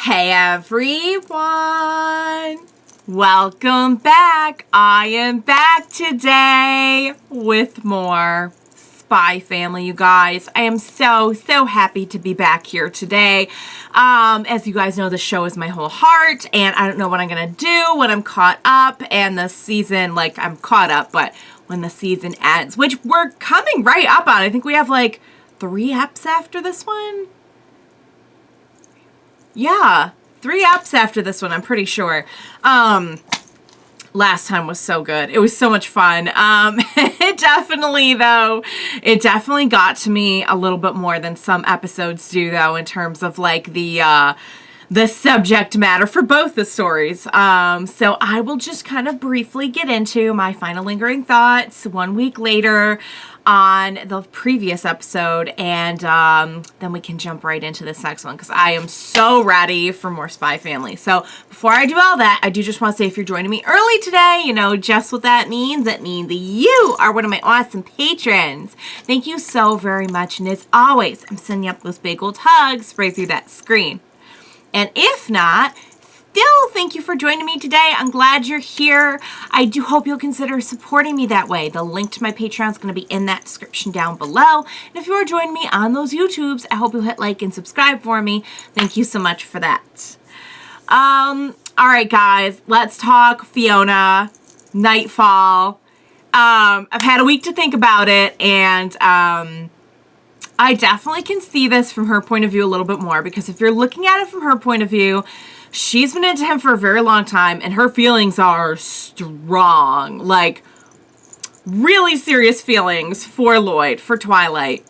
Hey everyone! Welcome back! I am back today with more Spy Family, you guys. I am so happy to be back here today. As you guys know, the show is my whole heart, and I don't know what I'm gonna do when I'm caught up, and the season, like, I'm caught up, but when the season ends, which we're coming right up on. I think we have, like, 3 eps after this one? Yeah, 3 eps after this one, I'm pretty sure. Last time was so good. It was so much fun. It definitely got to me a little bit more than some episodes do, though, in terms of, like, the subject matter for both the stories. So I will just kind of briefly get into my final lingering thoughts 1 week later on the previous episode, and then we can jump right into this next one, because I am so ready for more Spy Family. So before I do all that, I do just want to say, if you're joining me early today, you know just what that means. That means that you are one of my awesome patrons. Thank you so very much, and as always, I'm sending up those big old hugs right through that screen. And if not, still, thank you for joining me today. I'm glad you're here. I do hope you'll consider supporting me that way. The link to my Patreon is going to be in that description down below. And if you are joining me on those YouTubes, I hope you'll hit like and subscribe for me. Thank you so much for that. All right, guys, let's talk Fiona, Nightfall. I've had a week to think about it, and I definitely can see this from her point of view a little bit more, because if you're looking at it from her point of view, she's been into him for a very long time, and her feelings are strong, like really serious feelings for Loid, for Twlight.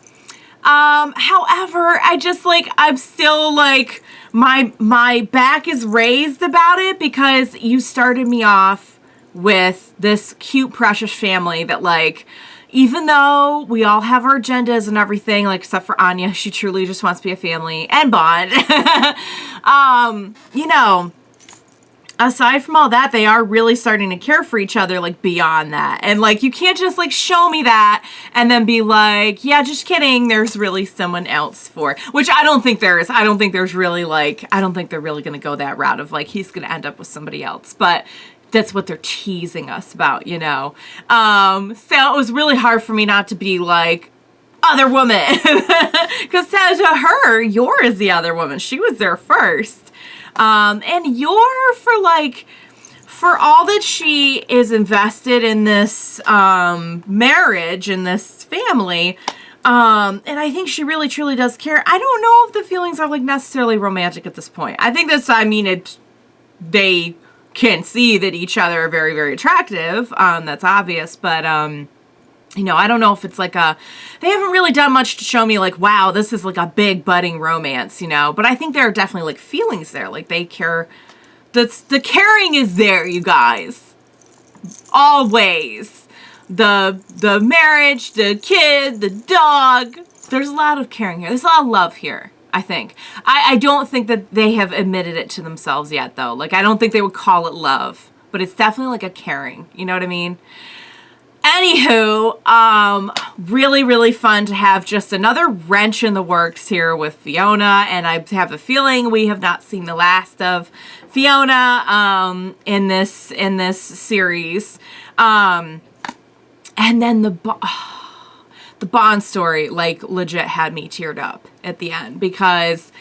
However, I'm still like, my back is raised about it, because you started me off with this cute, precious family that, like, even though we all have our agendas and everything, like, except for Anya, she truly just wants to be a family, and Bond, you know, aside from all that, they are really starting to care for each other, like, beyond that. And, like, you can't just, like, show me that and then be like, yeah, just kidding, there's really someone else for, which I don't think there is. I don't think there's really, like, I don't think they're really gonna go that route of, like, he's gonna end up with somebody else, but that's what they're teasing us about, you know? So it was really hard for me not to be like, other woman. Because to her, Yor is the other woman. She was there first. And Yor, for all that she is invested in this marriage, in this family, and I think she really, truly does care. I don't know if the feelings are, like, necessarily romantic at this point. I think that's, they can see that each other are very, very attractive. That's obvious, but, you know, I don't know if it's like they haven't really done much to show me, like, wow, this is like a big budding romance, you know, but I think there are definitely, like, feelings there, like, they care. The caring is there, you guys, always. The marriage, the kid, the dog, there's a lot of caring here. There's a lot of love here, I think. I don't think that they have admitted it to themselves yet, though. Like, I don't think they would call it love, but it's definitely like a caring, you know what I mean? Anywho, really, really fun to have just another wrench in the works here with Fiona, and I have a feeling we have not seen the last of Fiona, in this series. And then the Bond story, like, legit had me teared up at the end, because,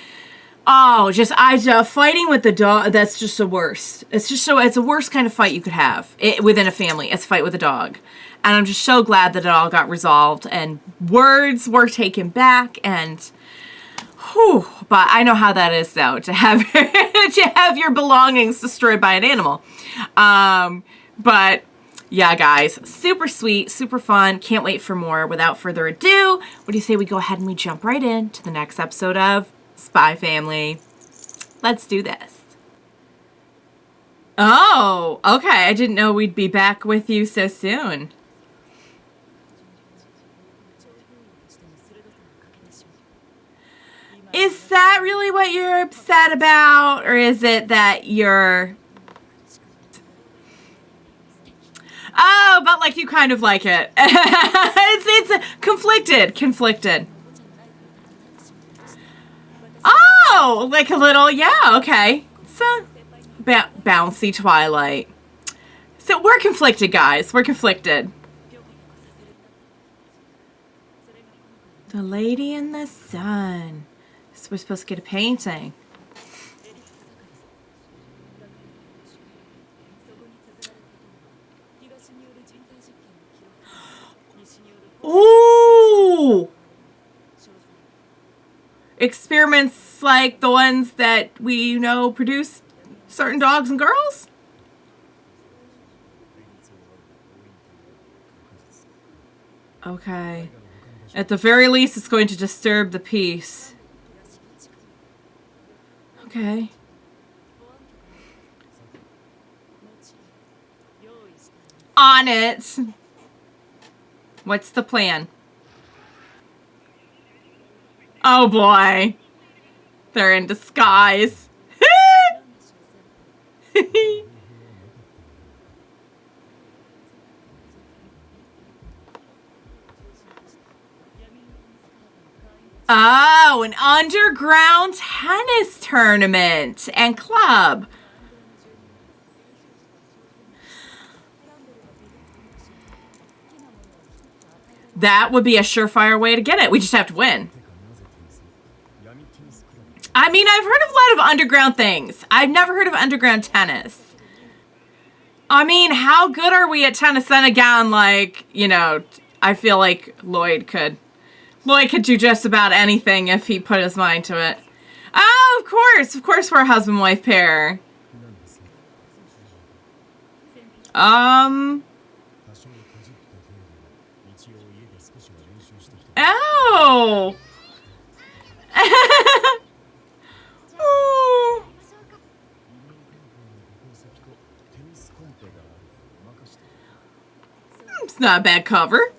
fighting with the dog, that's just the worst. It's the worst kind of fight you could have within a family. It's a fight with a dog. And I'm just so glad that it all got resolved, and words were taken back, and, whew, but I know how that is, though, to have, to have your belongings destroyed by an animal. But yeah, guys, super sweet, super fun. Can't wait for more. Without further ado, what do you say we go ahead and we jump right into the next episode of Spy Family? Let's do this. Oh, okay. I didn't know we'd be back with you so soon. Is that really what you're upset about? Or is it that you're... Oh, but, like, you kind of like it. it's conflicted. Oh, like a little, yeah, okay. It's a bouncy Twilight. So we're conflicted, guys. We're conflicted. The Lady in the Sun. So we're supposed to get a painting. Ooh! Experiments like the ones that we know produce certain dogs and girls? Okay. At the very least, it's going to disturb the peace. Okay. On it! What's the plan? Oh boy. They're in disguise. Oh, an underground tennis tournament and club. That would be a surefire way to get it. We just have to win. I mean, I've heard of a lot of underground things. I've never heard of underground tennis. I mean, how good are we at tennis? Then again, like, you know, I feel like Loid could do just about anything if he put his mind to it. Oh, of course we're a husband-wife pair. Oh. Oh. It's not a bad cover.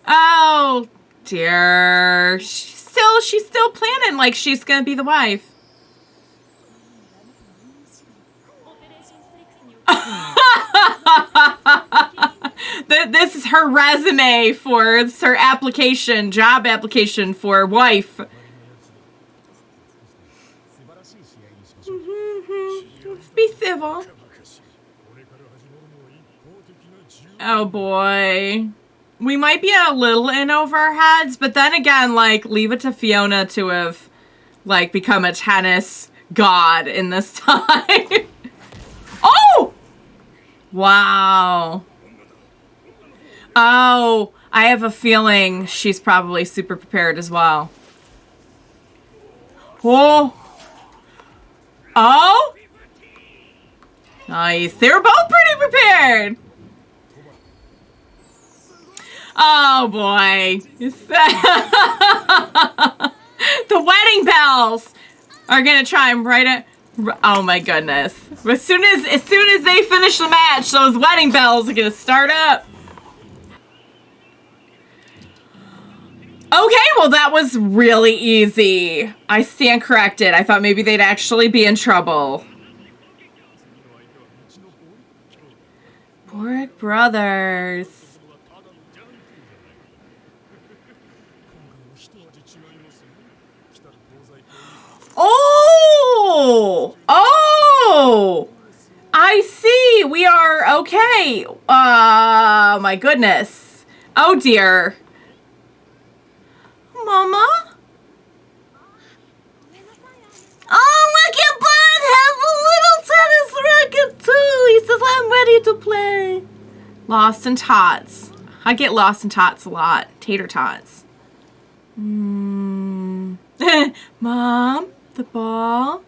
Oh dear. She's still planning like she's gonna be the wife. This is her resume for her application, job application for wife. Let's be civil. Oh boy. We might be a little in over our heads, but then again, like, leave it to Fiona to have, like, become a tennis god in this time. Oh! Wow. Oh, I have a feeling she's probably super prepared as well. Oh. Oh. Nice. They were both pretty prepared. Oh boy. The wedding bells are gonna try and write it. Oh my goodness. As soon as they finish the match, those wedding bells are gonna start up. Okay, well that was really easy. I stand corrected. I thought maybe they'd actually be in trouble. Boric Brothers. Oh! Oh! I see. We are okay. My goodness. Oh dear. Mama? Oh, look at Bud has a little tennis racket too. He says, I'm ready to play. Lost in Tots. I get lost in Tots a lot. Tater Tots. Mom, the ball.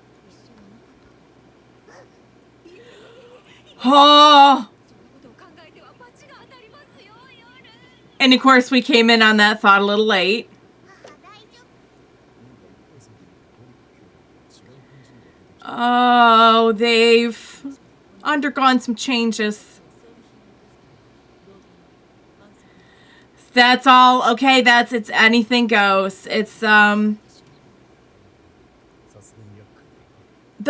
Oh. And of course, we came in on that thought a little late. Oh, they've undergone some changes. That's all. Okay, it's anything goes. It's, the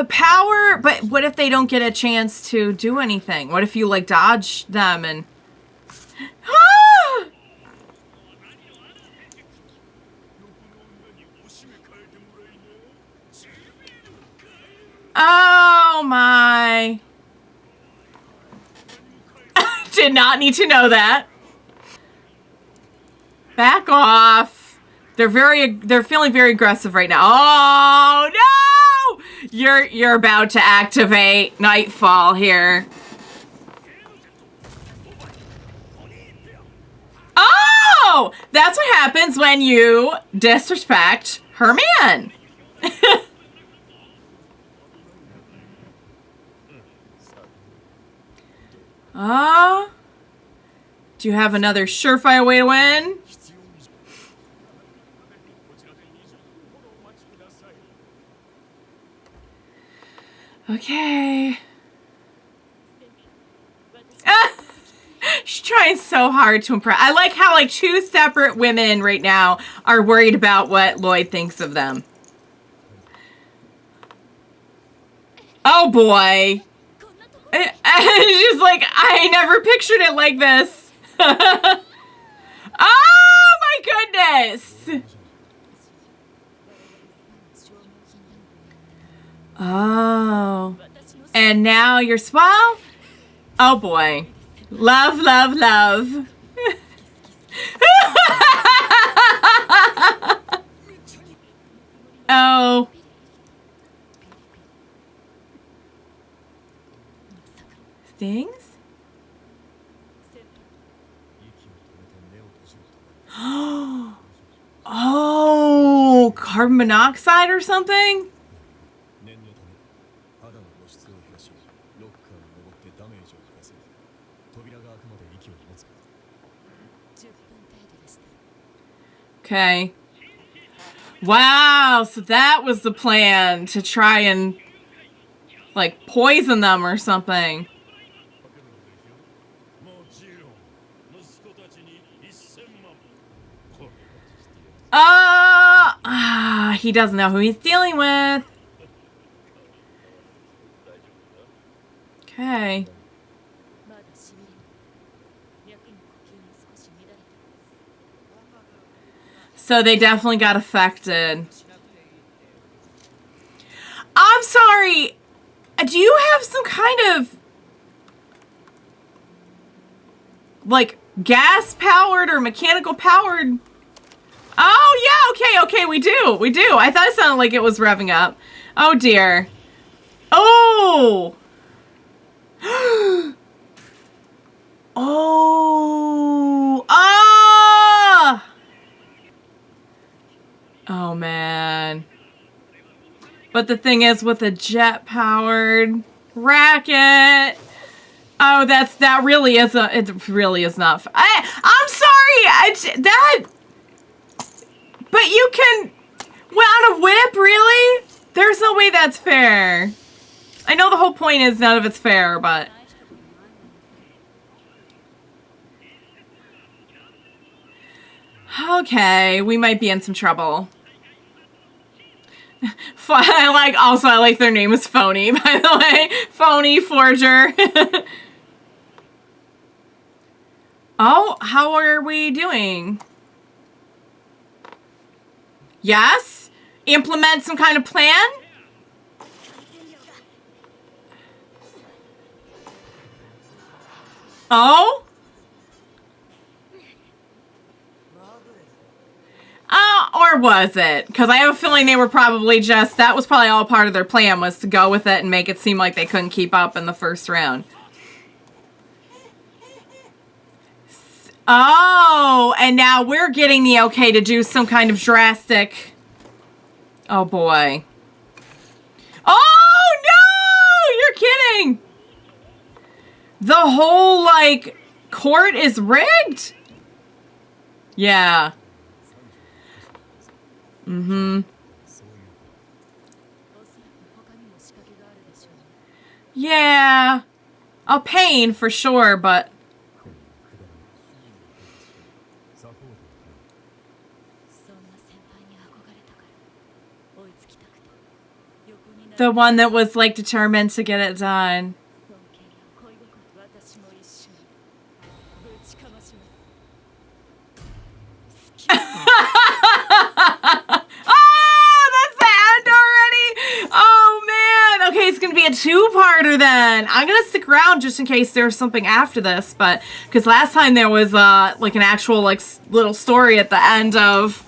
power, but what if they don't get a chance to do anything? What if you, like, dodge them and... Ah! Oh my. Did not need to know that. Back off. They're feeling very aggressive right now. Oh no! You're about to activate Nightfall here. Oh! That's what happens when you disrespect her man. Do you have another surefire way to win? Okay. She's trying so hard to impress. I like how like two separate women right now are worried about what Loid thinks of them. Oh boy. She's like, I never pictured it like this. Oh my goodness. Oh. And now your smile? Oh boy. Love, love, love. Oh. Stings? Oh, carbon monoxide or something? Okay. Wow, so that was the plan, to try and like poison them or something. He doesn't know who he's dealing with. Okay. So they definitely got affected. I'm sorry. Do you have some kind of like gas powered or mechanical powered? Oh yeah, okay, we do. I thought it sounded like it was revving up. Oh dear. Oh. Oh. Ah. Oh man. But the thing is, with a jet powered racket. Oh, that really is it really is not. I'm sorry. But you can, on a whip, really? There's no way that's fair. I know the whole point is none of it's fair, but. Okay, we might be in some trouble. I like their name is Phony, by the way. Phony Forger. Oh, how are we doing? Yes? Implement some kind of plan? Oh? Or was it? Because I have a feeling they were probably that was probably all part of their plan, was to go with it and make it seem like they couldn't keep up in the first round. Oh, and now we're getting the okay to do some kind of drastic. Oh boy. Oh no! You're kidding! The whole, like, court is rigged? Yeah. Mm-hmm. Yeah. A pain for sure, but... The one that was, like, determined to get it done. two-parter then. I'm gonna stick around just in case there's something after this, but because last time there was like an actual like little story at the end of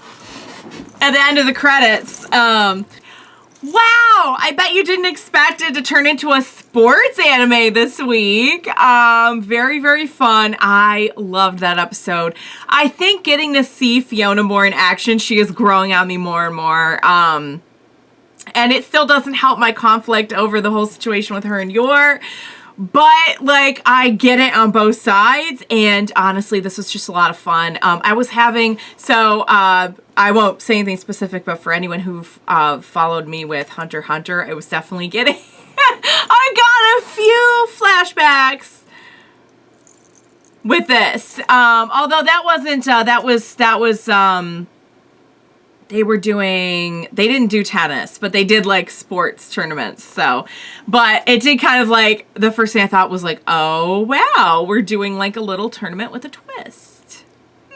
the credits. Wow, I bet you didn't expect it to turn into a sports anime this week. Very, very fun. I loved that episode. I think getting to see Fiona more in action, she is growing on me more and more. And it still doesn't help my conflict over the whole situation with her and Yor. But, like, I get it on both sides, and honestly, this was just a lot of fun. I was having, I won't say anything specific, but for anyone who followed me with Hunter x Hunter, I was definitely getting, I got a few flashbacks with this. Although that wasn't, they didn't do tennis, but they did like sports tournaments. So, but it did kind of like, the first thing I thought was like, oh, wow, we're doing like a little tournament with a twist.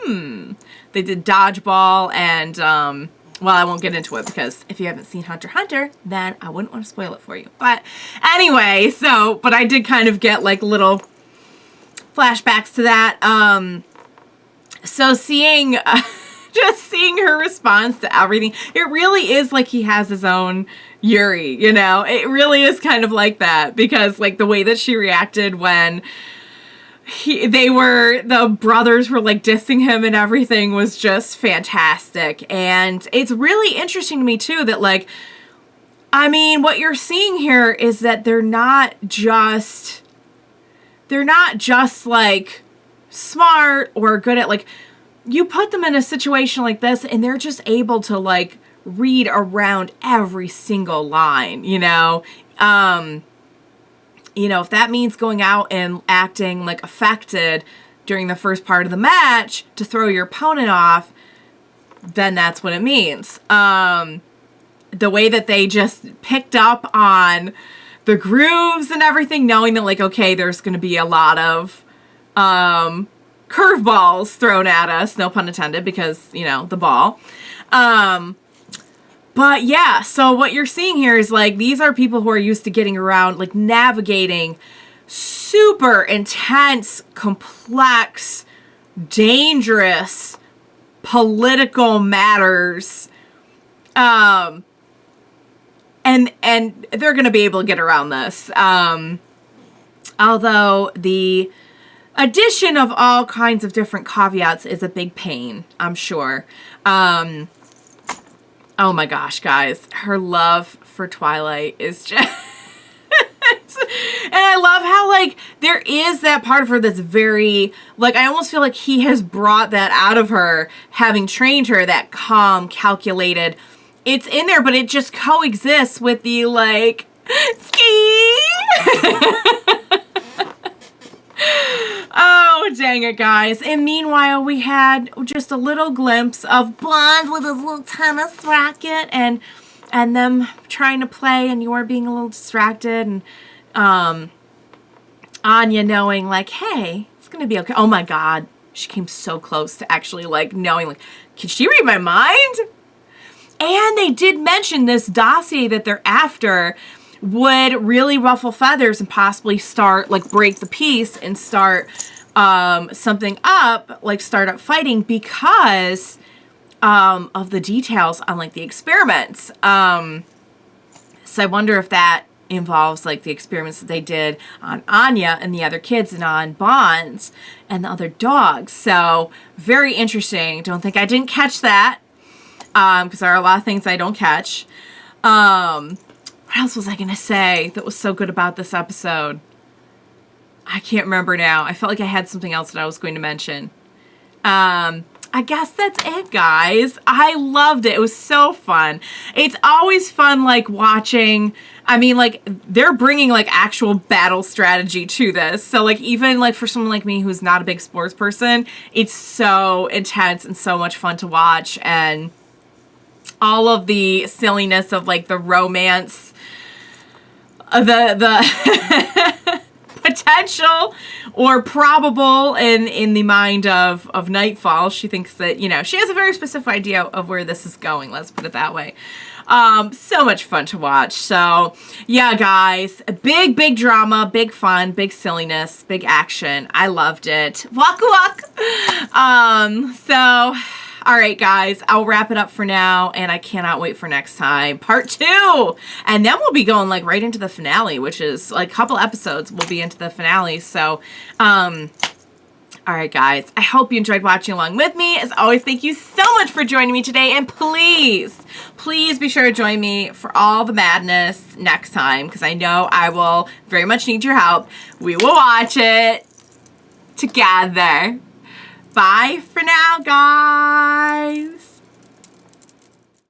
They did dodgeball and, well, I won't get into it because if you haven't seen Hunter x Hunter, then I wouldn't want to spoil it for you. But anyway, but I did kind of get like little flashbacks to that. So seeing, just seeing her response to everything, it really is like he has his own Yuri, you know? It really is kind of like that, because like the way that she reacted when the brothers were like dissing him and everything was just fantastic. And it's really interesting to me too that like, I mean, what you're seeing here is that they're not just like smart or good at like, you put them in a situation like this and they're just able to like read around every single line, you know? If that means going out and acting like affected during the first part of the match to throw your opponent off, then that's what it means. The way that they just picked up on the grooves and everything, knowing that like, okay, there's going to be a lot of, curveballs thrown at us, no pun intended, because, the ball. But yeah, so what you're seeing here is like, these are people who are used to getting around, like navigating super intense, complex, dangerous political matters. And they're going to be able to get around this. Although the addition of all kinds of different caveats is a big pain, I'm sure. Oh my gosh, guys. Her love for Twlight is just... And I love how, like, there is that part of her that's very... Like, I almost feel like he has brought that out of her, having trained her, that calm, calculated... It's in there, but it just coexists with the, like... Ski! Oh, dang it, guys. And meanwhile, we had just a little glimpse of Bond with his little tennis racket and them trying to play and you are being a little distracted and Anya knowing like, hey, it's going to be okay. Oh my God. She came so close to actually like knowing like, can she read my mind? And they did mention this dossier that they're after would really ruffle feathers and possibly start, like, break the peace and start something up, like, start up fighting because of the details on, like, the experiments. So I wonder if that involves, like, the experiments that they did on Anya and the other kids and on Bonds and the other dogs. So, very interesting. Don't think I didn't catch that because there are a lot of things I don't catch. What else was I going to say that was so good about this episode? I can't remember now. I felt like I had something else that I was going to mention. I guess that's it, guys. I loved it. It was so fun. It's always fun, like, watching... I mean, like, they're bringing, like, actual battle strategy to this. So, like, even, like, for someone like me who's not a big sports person, it's so intense and so much fun to watch. And all of the silliness of, like, the romance... the potential or probable in the mind of Nightfall. She thinks that, she has a very specific idea of where this is going. Let's put it that way. So much fun to watch. So yeah, guys, big drama, big fun, big silliness, big action. I loved it. Walk walk. So all right, guys, I'll wrap it up for now, and I cannot wait for next time, part 2. And then we'll be going like right into the finale, which is like a couple episodes we'll be into the finale. So all right, guys, I hope you enjoyed watching along with me. As always, thank you so much for joining me today. And please be sure to join me for all the madness next time, because I know I will very much need your help. We will watch it together. Bye for now, guys.